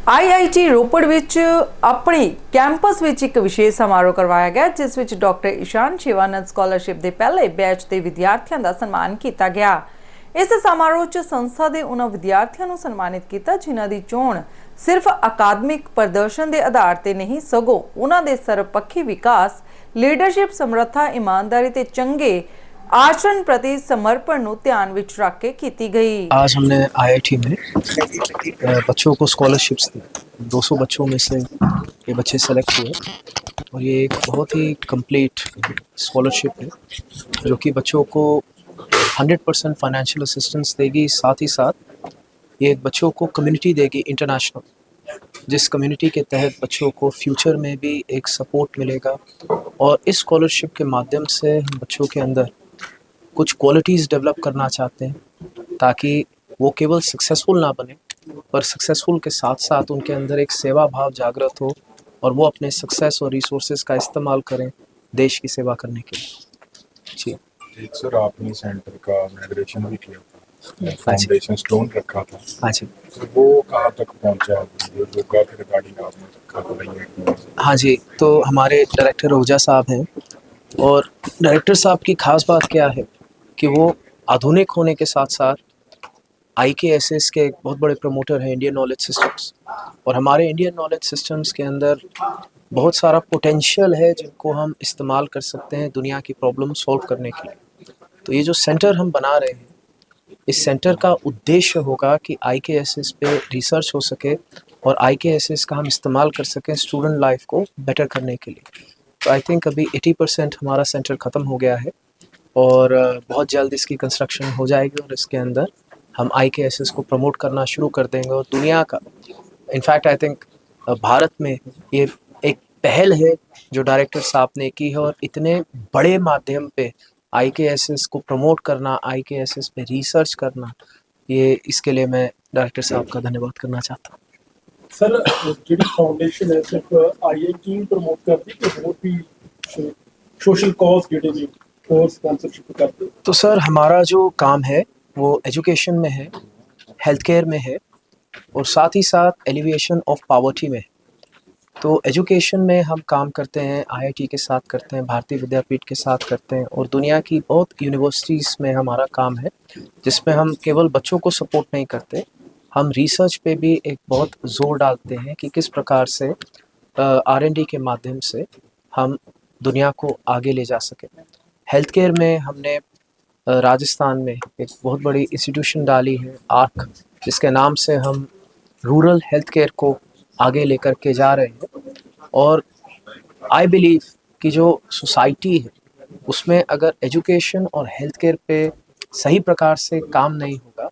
IIT रोपड़ विच अपने campus विच एक विशेष समारोह करवाया गया जिस विच डॉक्टर ईशान शिवानंद स्कॉलरशिप के पहले बैच के विद्यार्थियों का सन्मान किया गया। इस समारोह च संस्था के उन्होंने विद्यार्थियों को सन्मानित किया जिन्हों की चोण सिर्फ अकादमिक प्रदर्शन के आधार पर नहीं सगों उन्होंने सर्वपक्षी विकास, लीडरशिप, समर्था, ईमानदारी ते चंगे आचरण प्रति समर्पण को ध्यान विच रख के की गई। आज हमने आईआईटी में बच्चों को स्कॉलरशिप्स दी। 200 बच्चों में से ये बच्चे सेलेक्ट हुए और ये एक बहुत ही कंप्लीट स्कॉलरशिप है जो कि बच्चों को 100% फाइनेंशियल असिस्टेंस देगी। साथ ही साथ ये एक बच्चों को कम्युनिटी देगी इंटरनेशनल, जिस कम्युनिटी के तहत बच्चों को फ्यूचर में भी एक सपोर्ट मिलेगा। और इस स्कॉलरशिप के माध्यम से हम बच्चों के अंदर कुछ क्वालिटीज़ डेवलप करना चाहते हैं ताकि वो केवल सक्सेसफुल ना बने पर सक्सेसफुल के साथ साथ उनके अंदर एक सेवा भाव जागृत हो और वो अपने सक्सेस और रिसोर्सेज का इस्तेमाल करें देश की सेवा करने के लिए। जी एक सर, आपने सेंटर का इनॉग्रेशन भी किया था, फाउंडेशन स्टोन रखा था। हाँ जी, तो वो कहाँ तक पहुँचा? योगा के रिगार्डिंग आपने रखा था? हाँ जी, तो हमारे डायरेक्टर रोजा साहब हैं और डायरेक्टर साहब की खास बात क्या है कि वो आधुनिक होने के साथ साथ IKSS के एक बहुत बड़े प्रमोटर हैं, इंडियन नॉलेज सिस्टम्स। और हमारे इंडियन नॉलेज सिस्टम्स के अंदर बहुत सारा पोटेंशियल है जिनको हम इस्तेमाल कर सकते हैं दुनिया की प्रॉब्लम सॉल्व करने के लिए। तो ये जो सेंटर हम बना रहे हैं, इस सेंटर का उद्देश्य होगा कि IKSS पे रिसर्च हो सके और IKSS का हम इस्तेमाल कर सकें स्टूडेंट लाइफ को बेटर करने के लिए। तो आई थिंक अभी 80% हमारा सेंटर ख़त्म हो गया है और बहुत जल्द इसकी कंस्ट्रक्शन हो जाएगी और इसके अंदर हम IKSS को प्रमोट करना शुरू कर देंगे। और दुनिया का, इनफैक्ट आई थिंक भारत में ये एक पहल है जो डायरेक्टर साहब ने की है और इतने बड़े माध्यम पे IKSS को प्रमोट करना, IKSS पे रिसर्च करना, ये इसके लिए मैं डायरेक्टर साहब का धन्यवाद करना चाहता हूँ। सर जी फाउंडेशन है सिर्फ IIT प्रमोट करती कि और भी सोशल कॉज जेडे ने और स्पॉन्सरशिप करते? तो सर हमारा जो काम है वो एजुकेशन में है, हेल्थ केयर में है और साथ ही साथ एलिवेशन ऑफ पावर्टी में है। तो एजुकेशन में हम काम करते हैं, IIT के साथ करते हैं, भारतीय विद्यापीठ के साथ करते हैं और दुनिया की बहुत यूनिवर्सिटीज़ में हमारा काम है जिसमें हम केवल बच्चों को सपोर्ट नहीं करते, हम रिसर्च पे भी एक बहुत ज़ोर डालते हैं कि किस प्रकार से R&D के माध्यम से हम दुनिया को आगे ले जा सकें। हेल्थ केयर में हमने राजस्थान में एक बहुत बड़ी इंस्टीट्यूशन डाली है आर्क, जिसके नाम से हम रूरल हेल्थ केयर को आगे लेकर के जा रहे हैं। और आई बिलीव कि जो सोसाइटी है उसमें अगर एजुकेशन और हेल्थ केयर पे सही प्रकार से काम नहीं होगा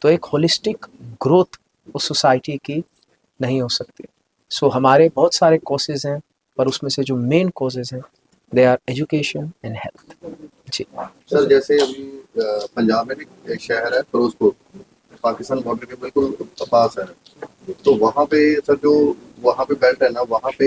तो एक होलिस्टिक ग्रोथ उस सोसाइटी की नहीं हो सकती। सो हमारे बहुत सारे कोर्सेज हैं पर उसमें से जो मेन कोर्सेज हैं they are education and health. जी सर, जैसे अभी पंजाब में भी एक शहर है फिरोजपुर, पाकिस्तान बॉर्डर के बिल्कुल पास है, तो वहाँ पे सर जो वहाँ पे बेल्ट है ना, वहाँ पे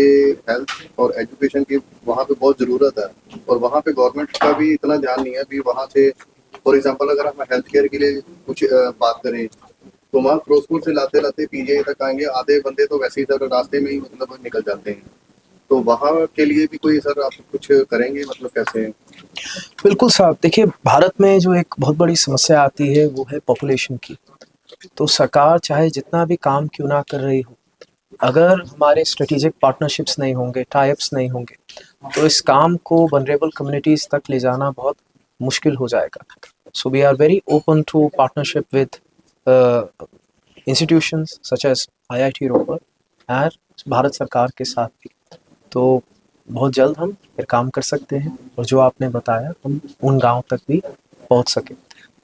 हेल्थ और एजुकेशन की वहाँ पे बहुत ज़रूरत है और वहाँ पे गवर्नमेंट का भी इतना ध्यान नहीं है। अभी वहाँ से फॉर एग्जांपल अगर हम हेल्थ केयर के लिए कुछ बात करें तो वहाँ फिरोजपुर से लाते लाते PGI तक आएंगे, आधे बंदे तो वैसे ही सर रास्ते में ही मतलब निकल जाते हैं। तो वहाँ के लिए भी कोई सर आप कुछ करेंगे, मतलब कैसे? बिल्कुल साहब, देखिए भारत में जो एक बहुत बड़ी समस्या आती है वो है पॉपुलेशन की। तो सरकार चाहे जितना भी काम क्यों ना कर रही हो, अगर हमारे स्ट्रेटेजिक पार्टनरशिप्स नहीं होंगे, टाइप्स नहीं होंगे तो इस काम को वनरेबल कम्युनिटीज़ तक ले जाना बहुत मुश्किल हो जाएगा। So we are very open to partnership with institutions such as IIT Ropar और भारत सरकार के साथ भी। तो बहुत जल्द हम फिर काम कर सकते हैं और जो आपने बताया हम उन गांव तक भी पहुंच सके।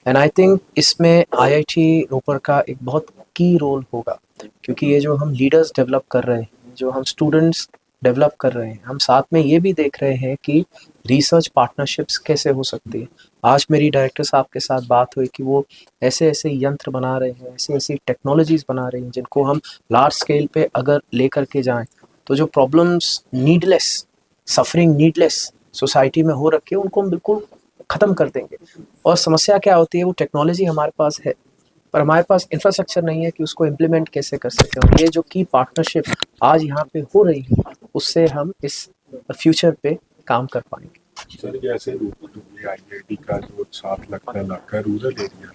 एंड आई थिंक इसमें IIT रोपड़ का एक बहुत की रोल होगा क्योंकि ये जो हम लीडर्स डेवलप कर रहे हैं, जो हम स्टूडेंट्स डेवलप कर रहे हैं, हम साथ में ये भी देख रहे हैं कि रिसर्च पार्टनरशिप्स कैसे हो सकती है। आज मेरी डायरेक्टर साहब के साथ बात हुई कि वो ऐसे ऐसे यंत्र बना रहे हैं, ऐसी ऐसी टेक्नोलॉजीज़ बना रहे हैं जिनको हम लार्ज स्केल पे अगर लेकर के जाएं तो जो problems needless suffering needless society में हो रखी है उनको हम बिल्कुल ख़त्म कर देंगे। और समस्या क्या होती है, वो टेक्नोलॉजी हमारे पास है पर हमारे पास इंफ्रास्ट्रक्चर नहीं है कि उसको इम्प्लीमेंट कैसे कर सकते हैं। और ये जो की पार्टनरशिप आज यहाँ पे हो रही है, उससे हम इस फ्यूचर पे काम कर पाएंगे। सर जैसे आईआईटी का जो 7 लाख का रूरल एरिया है,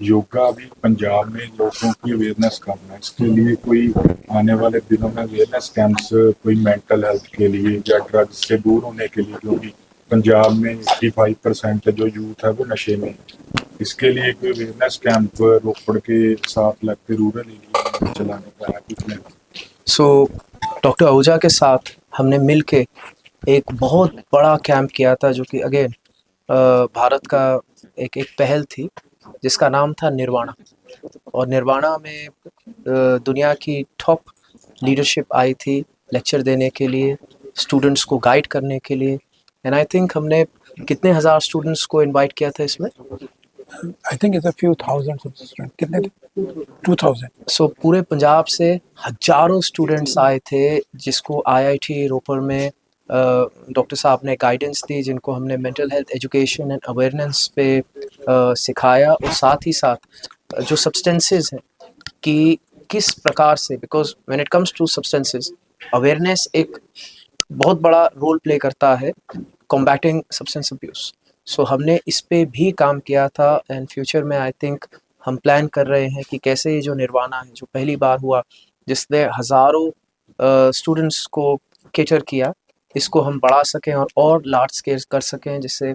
योगा भी पंजाब में लोगों की अवेयरनेस करना है, इसके लिए कोई आने वाले दिनों में अवेयरनेस कैंप्स कोई मेंटल हेल्थ के लिए या ड्रग्स से दूर होने के लिए, क्योंकि पंजाब में 85% जो यूथ है वो नशे में है। इसके लिए कोई अवेयरनेस कैंप रोपड़ के 7 लाख के रूरल एरिया में चलाने का है कुछ नहीं? सो डॉक्टर आहूजा के साथ हमने मिल के एक बहुत बड़ा कैंप किया था, जो कि अगेन भारत का एक पहल थी, जिसका नाम था निर्वाणा। और निर्वाणा में दुनिया की टॉप लीडरशिप आई थी लेक्चर देने के लिए, स्टूडेंट्स को गाइड करने के लिए। एंड आई थिंक हमने कितने हज़ार स्टूडेंट्स को इनवाइट किया था इसमें? I think it's a few thousands of students. कितने थे? 2000. सो पूरे पंजाब से हजारों स्टूडेंट्स आए थे, जिसको आईआईटी रोपड़ में डॉक्टर साहब ने गाइडेंस दी, जिनको हमने mental health education and awareness पे सिखाया। और साथ ही साथ जो सब्सटेंसेस हैं कि किस प्रकार से, because when it comes to substances, awareness एक बहुत बड़ा रोल प्ले करता है कॉम्बैटिंग सब्सटेंस अब्यूज़। सो हमने इस पे भी काम किया था। एंड फ्यूचर में आई थिंक हम प्लान कर रहे हैं कि कैसे ये जो निर्वाणा है, जो पहली बार हुआ जिसने हज़ारों स्टूडेंट्स को केटर किया, इसको हम बढ़ा सकें और लार्ज स्केल कर सकें, जिससे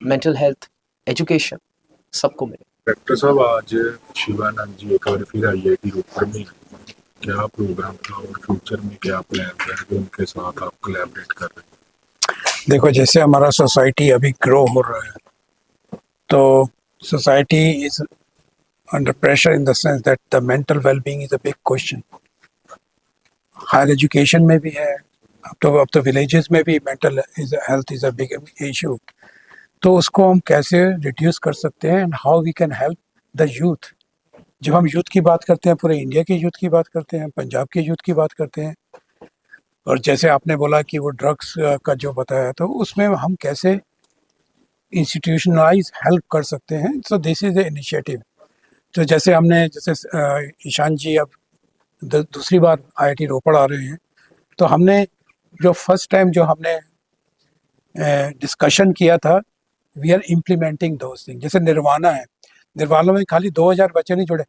मेंटल हेल्थ एजुकेशन सबको मिले। डॉक्टर साहब आज शिवानंद जी एक बार फिर आईआईटी रोपड़ में, क्या प्रोग्राम था और फ्यूचर में क्या प्लान है कि उनके साथ आप कोलैबोरेट कर रहे हैं? देखो, जैसे हमारा सोसाइटी अभी ग्रो हो रहा है, तो society is under pressure in the sense that the mental wellbeing is a big question. Higher education में भी है, अब तो विलेजेस में भी mental health is a big issue. तो उसको हम कैसे रिड्यूस कर सकते हैं and how we can help the youth. जब हम यूथ की बात करते हैं, पूरे इंडिया के यूथ की बात करते हैं, पंजाब के यूथ की बात करते हैं, और जैसे आपने बोला कि वो ड्रग्स का जो बताया, तो उसमें हम कैसे इंस्टीट्यूशनलाइज हेल्प कर सकते हैं। So this is the initiative. तो जैसे हमने ईशान जी अब दूसरी बार आईआईटी रोपड़ आ रहे हैं, तो हमने जो फर्स्ट टाइम जो हमने डिस्कशन किया था, we are implementing those thing. जैसे निर्वाणा है, निर्वाणा में खाली 2000 बच्चे नहीं जुड़े,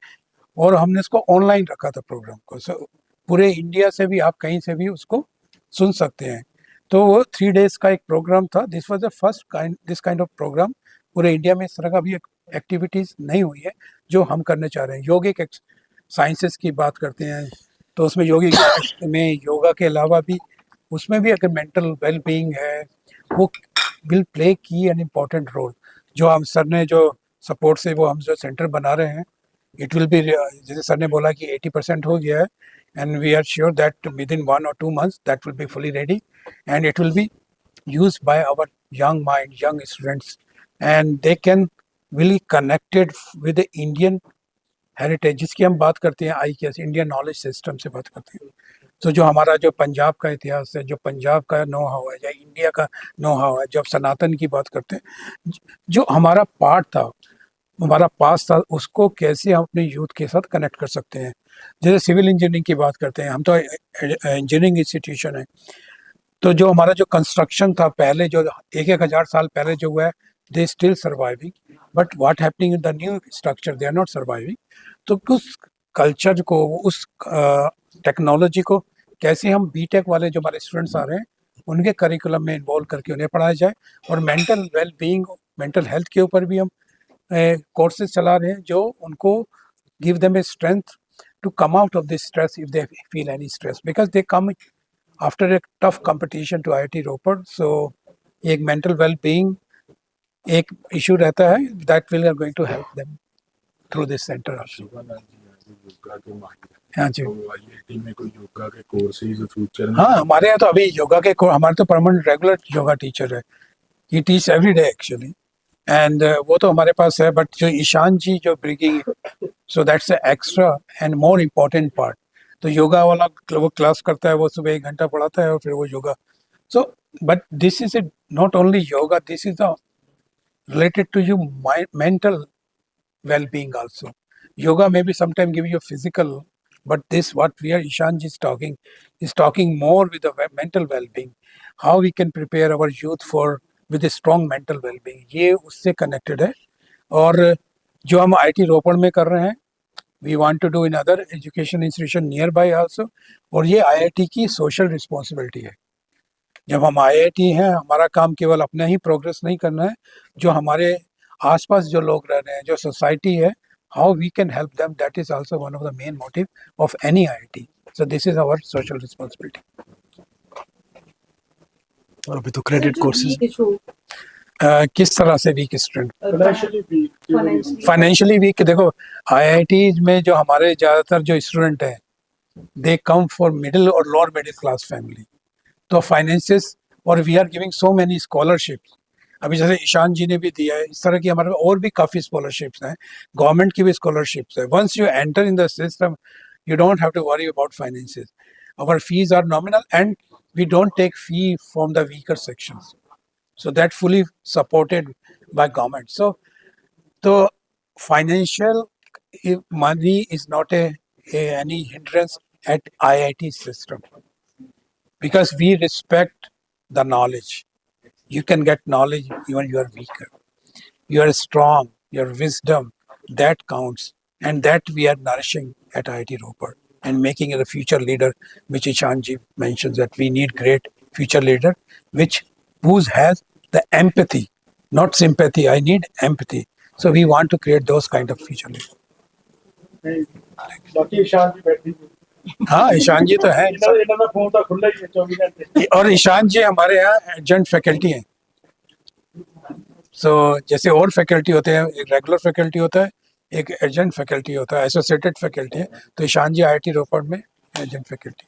और हमने उसको ऑनलाइन रखा था प्रोग्राम को। सो पूरे इंडिया से भी आप कहीं से भी उसको सुन सकते हैं। तो वो 3 days का एक प्रोग्राम था। This was the first this kind of program. पूरे इंडिया में इस तरह का भी एक एक्टिविटीज़ नहीं हुई है जो हम करने चाह रहे हैं। योगिक साइंसेस की बात करते हैं, तो उसमें योगिक में योगा के अलावा भी उसमें भी अगर मेंटल वेलबींग है, वो विल प्ले की एन इम्पॉर्टेंट रोल। जो हम सर ने जो सपोर्ट से वो हम जो सेंटर बना रहे हैं, इट विल बी, जैसे सर ने बोला कि 80% हो गया है, and we are sure that within 1 or 2 months that will be fully ready, and it will be used by our young mind, young students, and they can really connected with the Indian heritage, जिसकी हम बात करते हैं IKS, Indian knowledge system से बात करते हैं। तो जो हमारा जो पंजाब का इतिहास है, जो पंजाब का नो हाउ है, या इंडिया का नो हाउ है, जब सनातन की बात करते हैं, जो हमारा पार्ट था, हमारा पास था, उसको कैसे हम अपने यूथ के साथ कनेक्ट कर सकते हैं। जैसे सिविल इंजीनियरिंग की बात करते हैं, हम तो इंजीनियरिंग इंस्टीट्यूशन है, तो जो हमारा जो कंस्ट्रक्शन था पहले, जो 1,000 साल पहले जो हुआ है, they still surviving, but what happening in the new structure, they are not surviving. तो उस कल्चर को, उस टेक्नोलॉजी को कैसे हम बीटेक वाले जो हमारे स्टूडेंट्स आ रहे हैं, उनके करिकुलम में इन्वॉल्व करके उन्हें पढ़ाया जाए। और मेंटल वेलबींग, मेंटल हेल्थ के ऊपर भी हम कोर्सेज चला रहे हैं, जो उनको give them a strength to come out of this stress if they feel any stress, because they come after a tough competition to IIT Ropar. So एक mental well-being एक issue रहता है, that will are going to help them through this center also. Shivanand जी आज योगा के माहिर हैं, हाँ जी। तो आईआईटी में कोई योगा के कोर्सेज फ्यूचर में? हाँ, हमारे यहाँ तो अभी योगा के हमारे तो परमानेंट रेगुलर योगा टीचर है, he teach every day actually, and वो तो हमारे पास है। बट जो ईशान जी जो bringing, so that's a extra and more important part. तो योगा वाला वो क्लास करता है, वो सुबह 1 घंटा पढ़ाता है और फिर वो yoga. So but this is not only yoga, this is the related to your mental well-being also. yoga maybe sometime give you a physical, but this what we are Ishanji is talking more with the mental well-being, how we can prepare our youth for with a strong mental well-being, ये उससे connected है. और जो हम IT रोपड़ में कर रहे हैं, we want to do in other education institution nearby also, और ये IIT की social responsibility है. जब हम IIT हैं, हमारा काम केवल अपना ही प्रोग्रेस नहीं करना है, जो हमारे आसपास जो लोग रह रहे हैं, जो सोसाइटी है, how we can help them, that is also one of the main motive of any IIT. So this is our social responsibility. और अभी तो क्रेडिट कोर्सेज किस तरह से weak student? Financially weak, financially weak, देखो IIT में जो हमारे ज़्यादातर जो स्टूडेंट हैं, दे कम फॉर मिडिल और लोअर मिडिल क्लास फैमिली, तो फाइनेंसेस, और we are giving so many scholarships. अभी जैसे ईशान जी ने भी दिया है, इस तरह की हमारे और भी काफ़ी स्कॉलरशिप्स हैं, गवर्नमेंट की भी स्कॉलरशिप्स है. Once you enter in the system, you don't have to worry about finances. Our fees are nominal and we don't take fee from the weaker sections. So that fully supported by government. So the financial money is not any hindrance at IIT system, because we respect the knowledge. You can get knowledge even you are weaker. You are strong, your wisdom, that counts. And that we are nourishing at IIT Ropar and making it a future leader, which Ishanji mentions that we need great future leader, who has the empathy, not sympathy. I need empathy. So we want to create those kind of future leaders. ਬਾਕੀ ਇਸ਼ਾਨ ਜੀ ਬੈਠੀ ਨੇ, हाँ, ईशान जी तो है, ਇਹਨਾਂ ਦਾ phone ਤਾਂ ਖੁੱਲਾ ਹੀ ਹੈ 24 ਘੰਟੇ. और ईशान जी हमारे यहाँ एडजंक्ट फैकल्टी हैं. सो जैसे और फैकल्टी होते हैं, एक रेगुलर फैकल्टी होता है, एक एडजंक्ट फैकल्टी होता है, एसोसिएटेड फैकल्टी है, तो ईशान जी IIT रोपड़ में एडजंक्ट फैकल्टी.